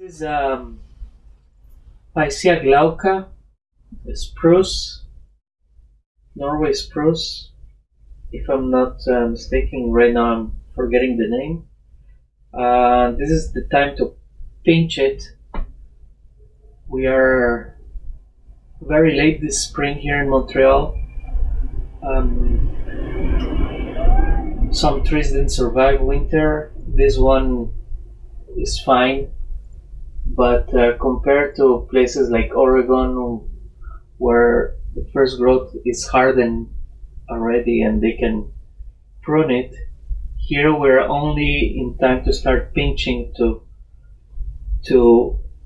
This is Picea glauca, a spruce, Norway spruce. If I'm not mistaken, right now I'm forgetting the name. This is the time to pinch it. We are very late this spring here in Montreal. Some trees didn't survive winter. This one is fine, but compared to places like Oregon, where the first growth is hardened already and they can prune it, here we're only in time to start pinching to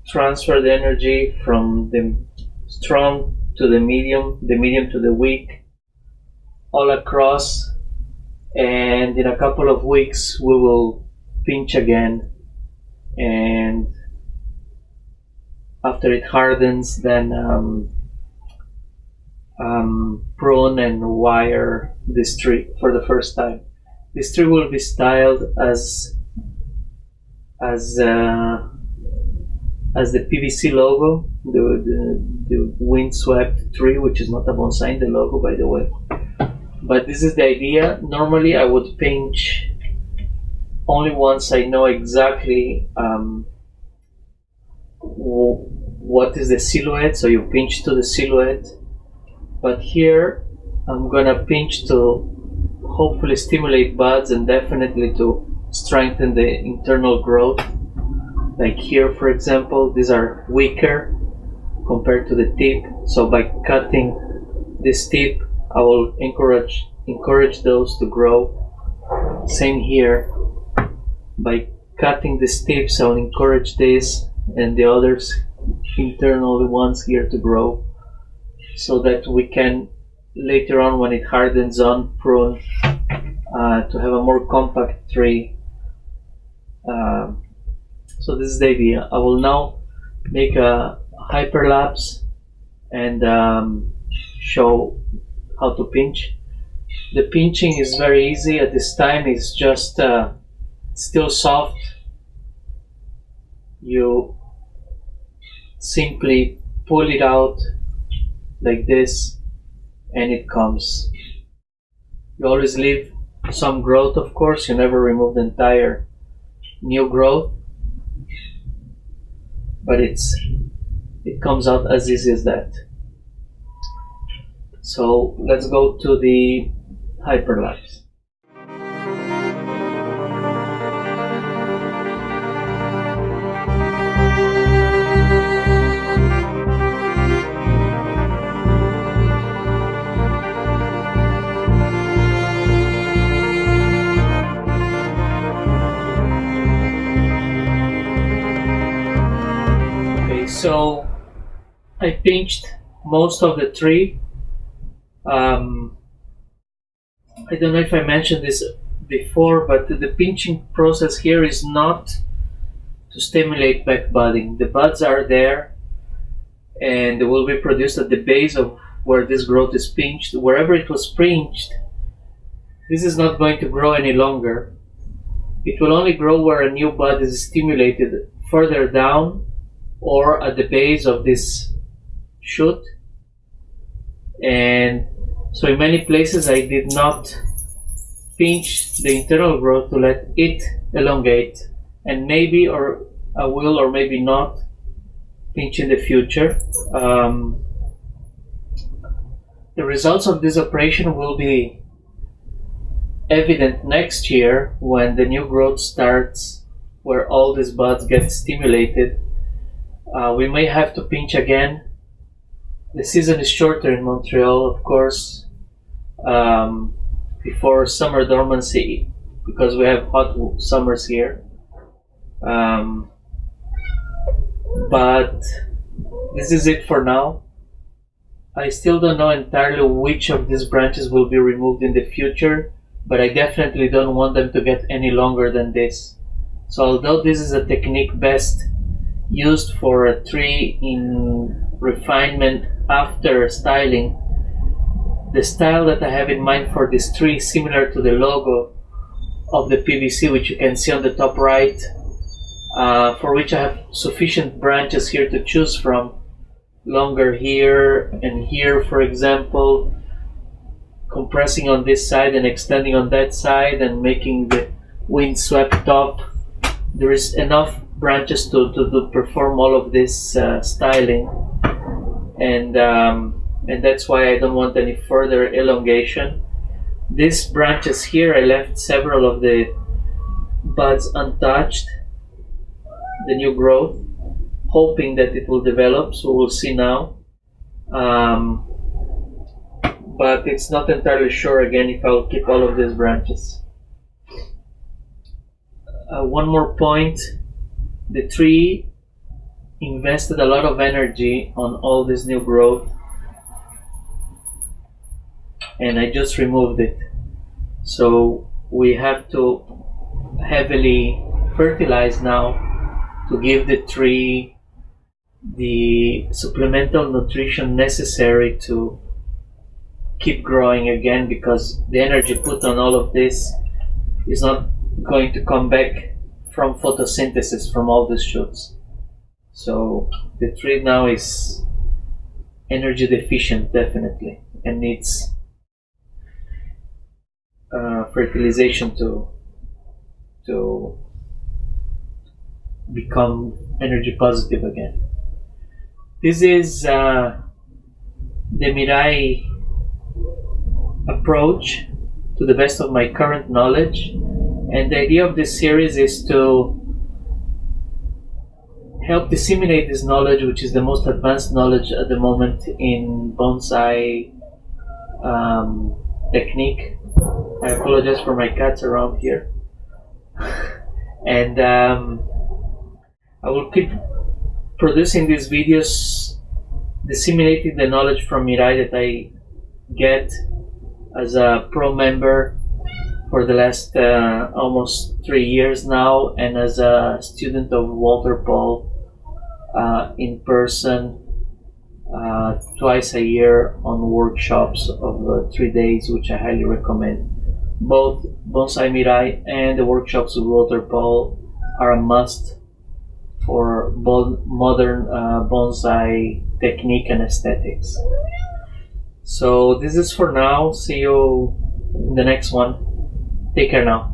transfer the energy from the strong to the medium to the weak, all across. And in a couple of weeks we will pinch again, and after it hardens, then prune and wire this tree for the first time. This tree will be styled as the PVC logo, the windswept tree, which is not a bonsai in the logo, by the way. But this is the idea. Normally I would pinch only once I know exactly what is the silhouette, so you pinch to the silhouette. But here I'm gonna pinch to hopefully stimulate buds and definitely to strengthen the internal growth. Like here, for example, these are weaker compared to the tip, so by cutting this tip I will encourage those to grow. Same here, by cutting these tips I will encourage this and the others, internal ones here, to grow, so that we can later on, when it hardens on, prune to have a more compact tree. So this is the idea. I will now make a hyperlapse and show how to pinch. The pinching is very easy at this time. It's just still soft. You simply pull it out like this and it comes. You always leave some growth, of course. You never remove the entire new growth, but it comes out as easy as that. So let's go to the hyperlapse. Okay, so I pinched most of the tree. I don't know if I mentioned this before, but the pinching process here is not to stimulate back budding. The buds are there and they will be produced at the base of where this growth is pinched. Wherever it was pinched, this is not going to grow any longer. It will only grow where a new bud is stimulated further down or at the base of this shoot. And so in many places I did not pinch the internal growth to let it elongate, and maybe, or I will, or maybe not pinch in the future. The results of this operation will be evident next year when the new growth starts, where all these buds get stimulated. We may have to pinch again. The season is shorter in Montreal, of course, before summer dormancy, because we have hot summers here. But this is it for now. I still don't know entirely which of these branches will be removed in the future, but I definitely don't want them to get any longer than this. So although this is a technique best used for a tree in refinement after styling, the style that I have in mind for this tree is similar to the logo of the PVC, which you can see on the top right. for which I have sufficient branches here to choose from. Longer here and here, for example, compressing on this side and extending on that side and making the wind-swept top. There is enough branches to perform all of this styling, and that's why I don't want any further elongation. These branches here, I left several of the buds untouched, the new growth, hoping that it will develop, so we'll see now. But it's not entirely sure again if I'll keep all of these branches. One more point, the tree invested a lot of energy on all this new growth, and I just removed it. So we have to heavily fertilize now to give the tree the supplemental nutrition necessary to keep growing again, because the energy put on all of this is not going to come back from photosynthesis from all these shoots. So the tree now is energy deficient, definitely, and needs fertilization to become energy positive again. This is the Mirai approach to the best of my current knowledge, and the idea of this series is to help disseminate this knowledge, which is the most advanced knowledge at the moment in bonsai technique. I apologize for my cats around here. And I will keep producing these videos, disseminating the knowledge from Mirai that I get as a pro member for the last almost 3 years now, and as a student of Walter Paul in person twice a year on workshops of 3 days, which I highly recommend. Both Bonsai Mirai and the workshops of Walter Paul are a must for modern bonsai technique and aesthetics. So this is for now. See you in the next one. Take care now.